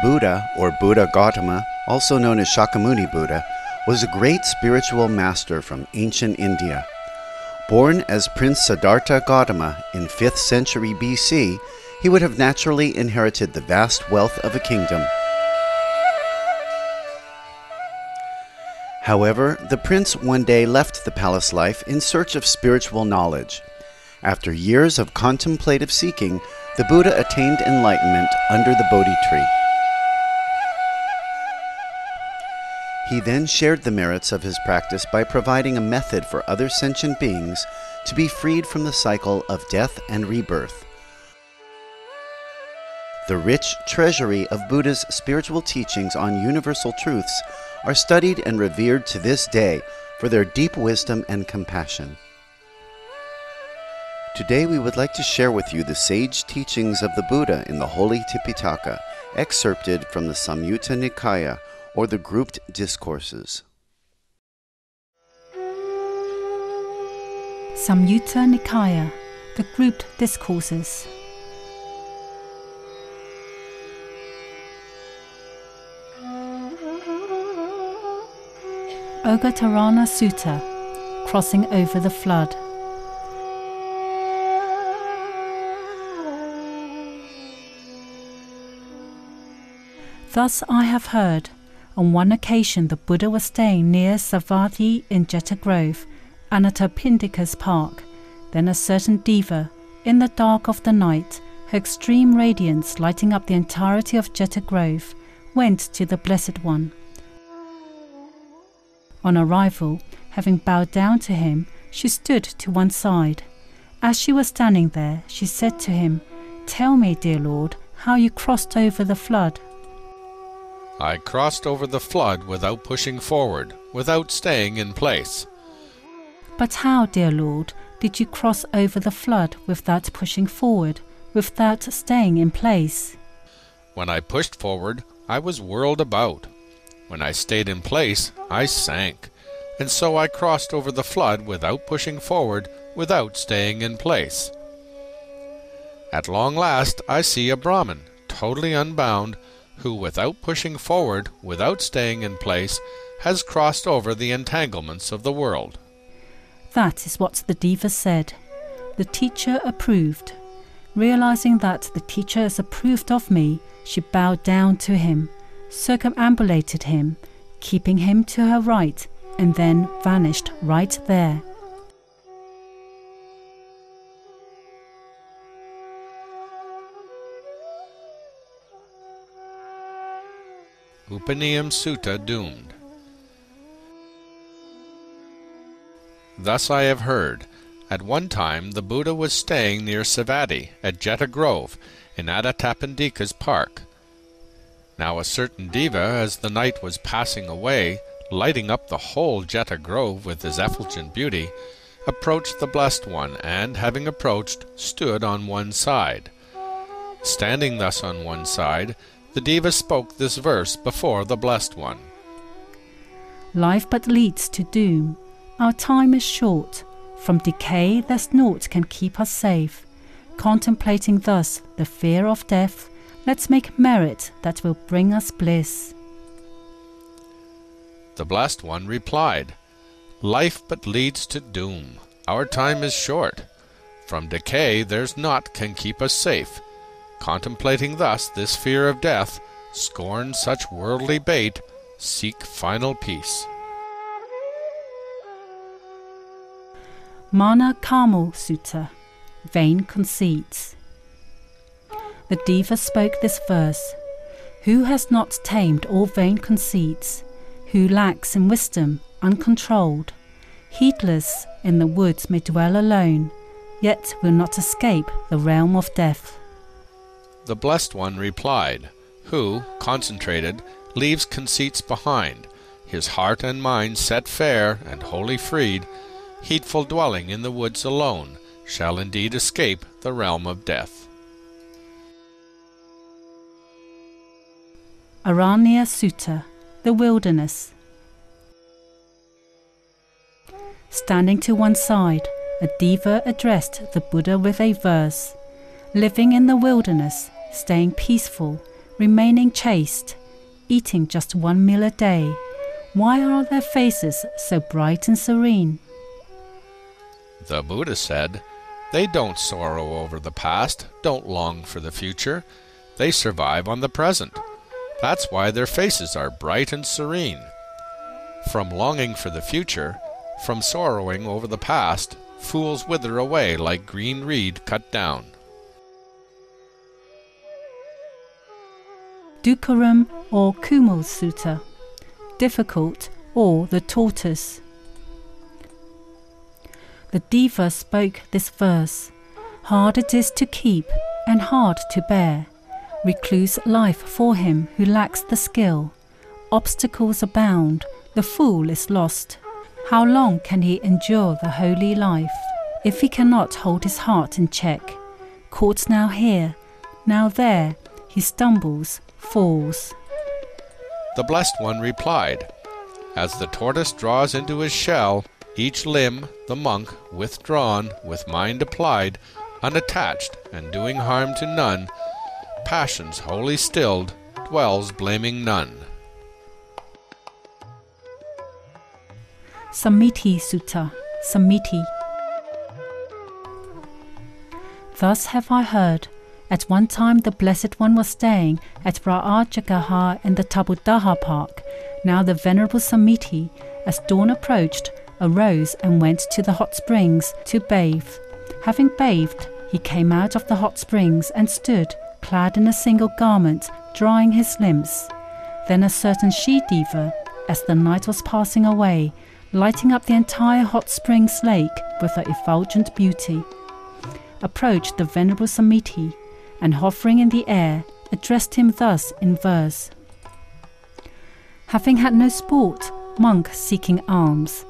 Buddha, or Buddha Gautama, also known as Shakyamuni Buddha, was a great spiritual master from ancient India. Born as Prince Siddhartha Gautama in 5th century BC, he would have naturally inherited the vast wealth of a kingdom. However, the prince one day left the palace life in search of spiritual knowledge. After years of contemplative seeking, the Buddha attained enlightenment under the Bodhi tree. He then shared the merits of his practice by providing a method for other sentient beings to be freed from the cycle of death and rebirth. The rich treasury of Buddha's spiritual teachings on universal truths are studied and revered to this day for their deep wisdom and compassion. Today we would like to share with you the sage teachings of the Buddha in the Holy Tipitaka, excerpted from the Samyutta Nikaya, or the grouped discourses. Samyutta Nikaya, the grouped discourses. Ogattarana Sutta, crossing over the flood. Thus I have heard. On one occasion the Buddha was staying near Savatthi in Jeta Grove, Anathapindika's park. Then a certain diva, in the dark of the night, her extreme radiance lighting up the entirety of Jeta Grove, went to the Blessed One. On arrival, having bowed down to him, she stood to one side. As she was standing there, she said to him, "Tell me, dear Lord, how you crossed over the flood." I crossed over the flood without pushing forward, without staying in place. But how, dear Lord, did you cross over the flood without pushing forward, without staying in place? When I pushed forward, I was whirled about. When I stayed in place, I sank. And so I crossed over the flood without pushing forward, without staying in place. At long last I see a Brahmin, totally unbound, who without pushing forward, without staying in place, has crossed over the entanglements of the world. That is what the diva said. The teacher approved. Realizing that the teacher is approved of me, she bowed down to him, circumambulated him, keeping him to her right, and then vanished right there. Upaniyam Sutta doomed. Thus I have heard. At one time the Buddha was staying near Savatthi at Jeta Grove in Anathapindika's park. Now a certain diva, as the night was passing away, lighting up the whole Jeta Grove with his effulgent beauty, approached the Blessed One, and, having approached, stood on one side. Standing thus on one side, the diva spoke this verse before the Blessed One. Life but leads to doom. Our time is short. From decay there's naught can keep us safe. Contemplating thus the fear of death, let's make merit that will bring us bliss. The Blessed One replied, Life but leads to doom. Our time is short. From decay there's naught can keep us safe. Contemplating thus this fear of death, scorn such worldly bait, seek final peace. Mana Kamo Sutta, vain conceits. The diva spoke this verse. Who has not tamed all vain conceits? Who lacks in wisdom, uncontrolled, heedless in the woods may dwell alone, yet will not escape the realm of death. The Blessed One replied, Who, concentrated, leaves conceits behind, his heart and mind set fair and wholly freed, heedful dwelling in the woods alone, shall indeed escape the realm of death. Aranya Sutta, the wilderness. Standing to one side, a diva addressed the Buddha with a verse. Living in the wilderness, staying peaceful, remaining chaste, eating just one meal a day, why are their faces so bright and serene? The Buddha said, "They don't sorrow over the past, don't long for the future. They survive on the present. That's why their faces are bright and serene. From longing for the future, from sorrowing over the past, fools wither away like green reed cut down." Dukkharam or Kumal Sutta, difficult or the tortoise. The Diva spoke this verse. Hard it is to keep and hard to bear. Recluse life for him who lacks the skill. Obstacles abound, the fool is lost. How long can he endure the holy life, if he cannot hold his heart in check? Caught now here, now there, he stumbles, falls. The Blessed One replied, "As the tortoise draws into his shell, each limb, the monk, withdrawn, with mind applied, unattached, and doing harm to none, passions wholly stilled, dwells blaming none." Samiti Sutta, Samiti. Thus have I heard. At one time the Blessed One was staying at Rajagaha in the Tabudaha Park. Now the Venerable Samiti, as dawn approached, arose and went to the hot springs to bathe. Having bathed, he came out of the hot springs and stood, clad in a single garment, drying his limbs. Then a certain she-diva, as the night was passing away, lighting up the entire hot springs lake with her effulgent beauty, approached the Venerable Samiti, and hovering in the air, addressed him thus in verse. Having had no sport, monk seeking alms.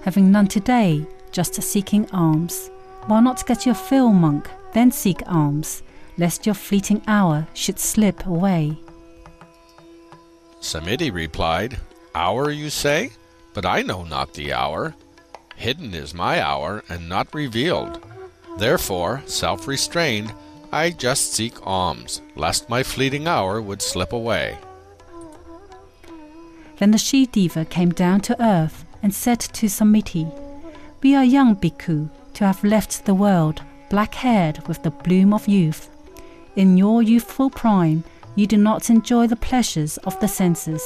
Having none today, just seeking alms. Why not get your fill, monk, then seek alms, lest your fleeting hour should slip away? Samiti replied, "Hour, you say? But I know not the hour. Hidden is my hour, and not revealed. Therefore, self-restrained, I just seek alms, lest my fleeting hour would slip away." Then the she-diva came down to earth and said to Samiti, "We are young bhikkhu, to have left the world, black-haired with the bloom of youth. In your youthful prime, you do not enjoy the pleasures of the senses.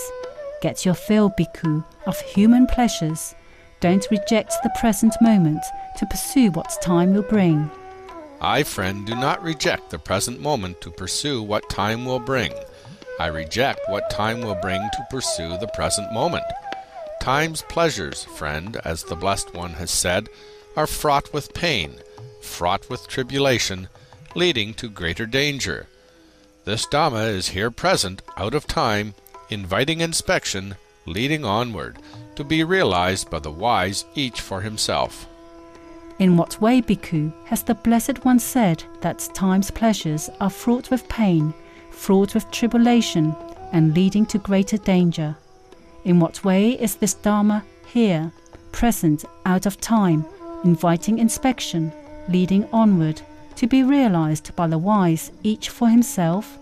Get your fill, bhikkhu, of human pleasures. Don't reject the present moment to pursue what time will bring." I, friend, do not reject the present moment to pursue what time will bring. I reject what time will bring to pursue the present moment. Time's pleasures, friend, as the Blessed One has said, are fraught with pain, fraught with tribulation, leading to greater danger. This Dhamma is here present, out of time, inviting inspection, leading onward, to be realized by the wise each for himself. In what way, bhikkhu, has the Blessed One said that time's pleasures are fraught with pain, fraught with tribulation, and leading to greater danger? In what way is this Dharma here, present, out of time, inviting inspection, leading onward, to be realized by the wise each for himself?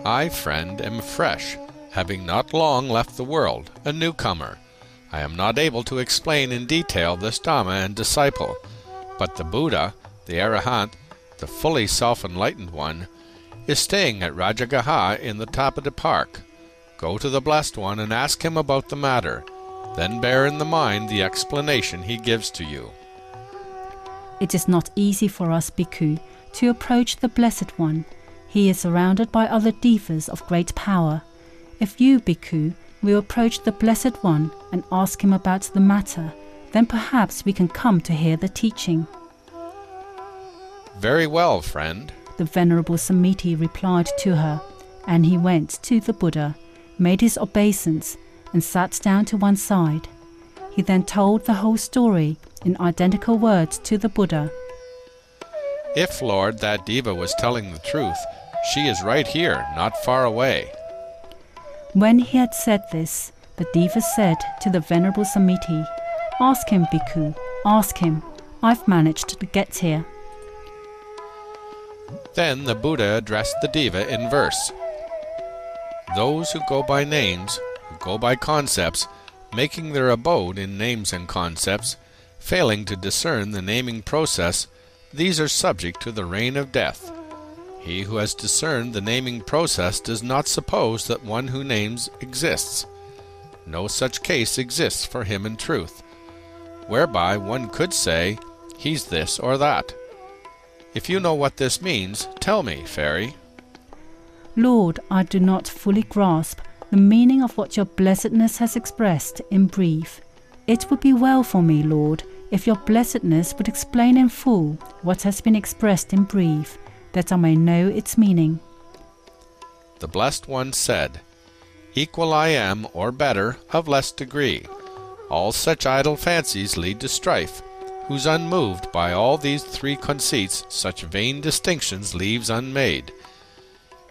I, friend, am fresh, having not long left the world, a newcomer. I am not able to explain in detail this Dhamma and disciple, but the Buddha, the Arahant, the fully self-enlightened one, is staying at Rajagaha in the Tapada Park. Go to the Blessed One and ask him about the matter. Then bear in the mind the explanation he gives to you. It is not easy for us, bhikkhu, to approach the Blessed One. He is surrounded by other divas of great power. If you, bhikkhu, will approach the Blessed One and ask him about the matter, then perhaps we can come to hear the teaching. Very well, friend, the Venerable Samiti replied to her, and he went to the Buddha, made his obeisance, and sat down to one side. He then told the whole story in identical words to the Buddha. If, Lord, that diva was telling the truth, she is right here, not far away. When he had said this, the diva said to the Venerable Samiti, "Ask him, bhikkhu, ask him. I've managed to get here." Then the Buddha addressed the diva in verse. Those who go by names, who go by concepts, making their abode in names and concepts, failing to discern the naming process, these are subject to the reign of death. He who has discerned the naming process does not suppose that one who names exists. No such case exists for him in truth, whereby one could say, he's this or that. If you know what this means, tell me, fairy. Lord, I do not fully grasp the meaning of what your blessedness has expressed in brief. It would be well for me, Lord, if your blessedness would explain in full what has been expressed in brief, that I may know its meaning. The Blessed One said, Equal I am, or better, of less degree. All such idle fancies lead to strife, whose unmoved by all these three conceits such vain distinctions leaves unmade.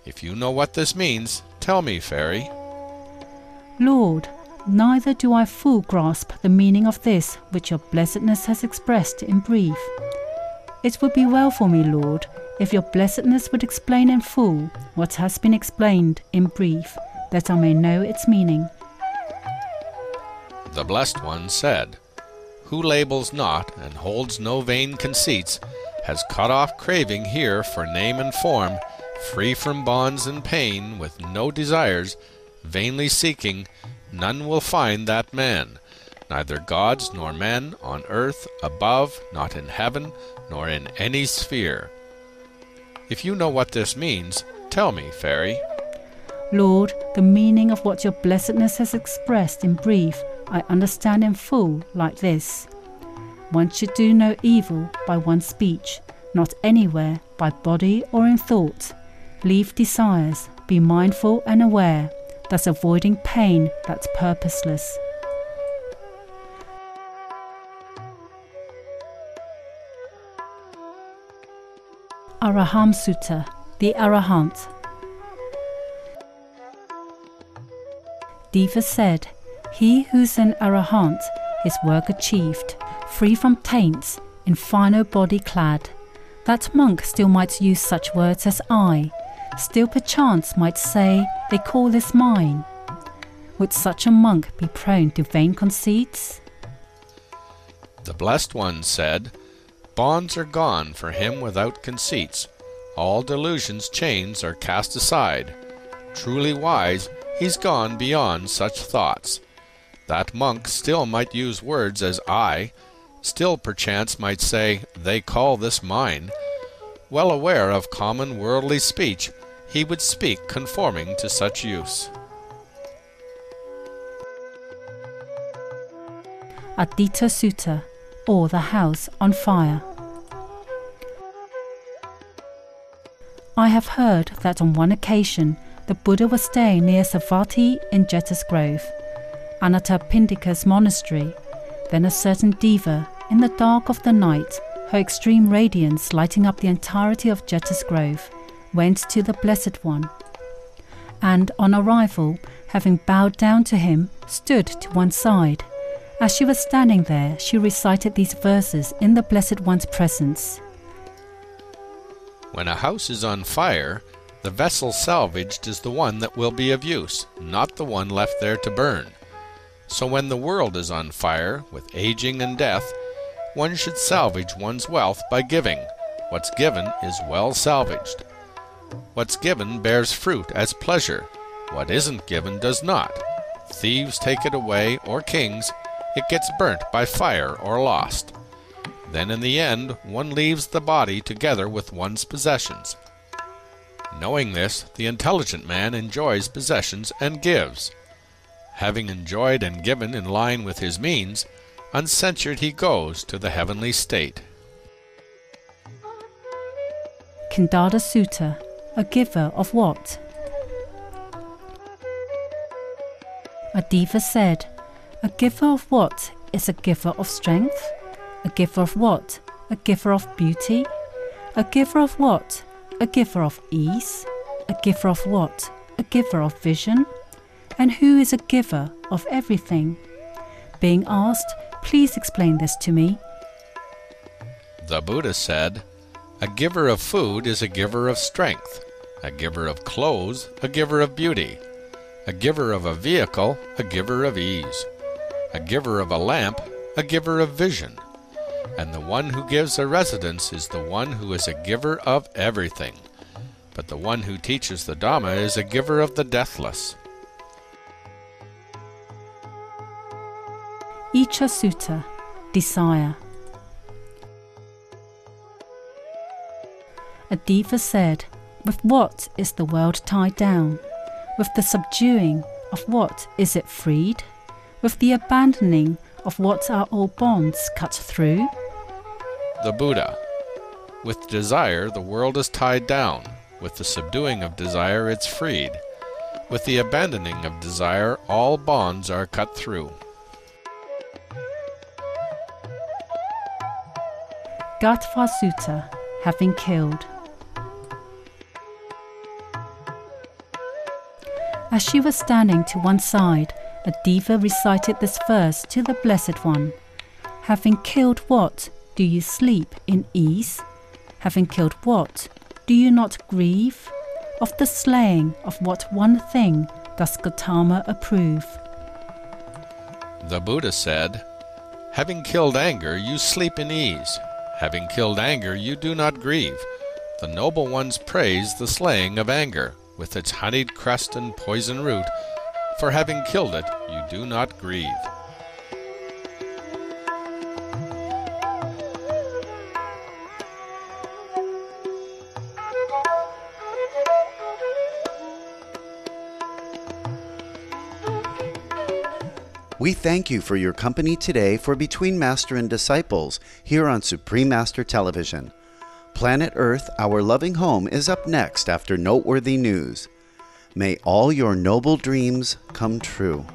If you know what this means, tell me, fairy. Lord, neither do I full grasp the meaning of this which your blessedness has expressed in brief. It would be well for me, Lord, if your blessedness would explain in full what has been explained in brief, that I may know its meaning. The Blessed One said, Who labels not and holds no vain conceits has cut off craving here for name and form, free from bonds and pain, with no desires, vainly seeking, none will find that man, neither gods nor men, on earth, above, not in heaven, nor in any sphere. If you know what this means, tell me, fairy. Lord, the meaning of what your blessedness has expressed in brief, I understand in full like this. One should do no evil by one's speech, not anywhere, by body or in thought. Leave desires, be mindful and aware, thus avoiding pain that's purposeless. Araham Sutta, the Arahant. Deva said, He who's an Arahant, his work achieved, free from taints, in finer body clad. That monk still might use such words as I, still perchance might say, they call this mine. Would such a monk be prone to vain conceits? The Blessed One said, Bonds are gone for him without conceits. All delusions' chains are cast aside. Truly wise, he's gone beyond such thoughts. That monk still might use words as I, still perchance might say, they call this mine. Well aware of common worldly speech, he would speak conforming to such use. Adita Sutta, or the house on fire. I have heard that on one occasion the Buddha was staying near Savatthi in Jeta's Grove, Anathapindika's monastery. Then a certain Deva, in the dark of the night, her extreme radiance lighting up the entirety of Jeta's Grove, went to the Blessed One, and on arrival, having bowed down to him, stood to one side. As she was standing there, she recited these verses in the Blessed One's presence. When a house is on fire, the vessel salvaged is the one that will be of use, not the one left there to burn. So when the world is on fire, with aging and death, one should salvage one's wealth by giving. What's given is well salvaged. What's given bears fruit as pleasure. What isn't given does not. Thieves take it away, or kings. It gets burnt by fire or lost. Then in the end, one leaves the body together with one's possessions. Knowing this, the intelligent man enjoys possessions and gives. Having enjoyed and given in line with his means, uncensured he goes to the heavenly state. Khandada Sutta, a giver of what? A Deva said, A giver of what is a giver of strength? A giver of what? A giver of beauty? A giver of what? A giver of ease? A giver of what? A giver of vision? And who is a giver of everything? Being asked, Please explain this to me. The Buddha said, A giver of food is a giver of strength, a giver of clothes, a giver of beauty, a giver of a vehicle, a giver of ease, a giver of a lamp, a giver of vision. And the one who gives a residence is the one who is a giver of everything. But the one who teaches the Dhamma is a giver of the deathless. Icha Sutta, Desire. A diva said, with what is the world tied down? With the subduing of what is it freed? With the abandoning of what are all bonds cut through? The Buddha. With desire the world is tied down. With the subduing of desire it's freed. With the abandoning of desire all bonds are cut through. Gatva Sutta, having killed. As she was standing to one side, a diva recited this verse to the Blessed One. Having killed what, do you sleep in ease? Having killed what, do you not grieve? Of the slaying of what one thing does Gautama approve? The Buddha said, having killed anger, you sleep in ease. Having killed anger, you do not grieve. The noble ones praise the slaying of anger, with its honeyed crest and poison root. For having killed it, you do not grieve. We thank you for your company today for Between Master and Disciples here on Supreme Master Television. Planet Earth, Our Loving Home is up next after noteworthy news. May all your noble dreams come true.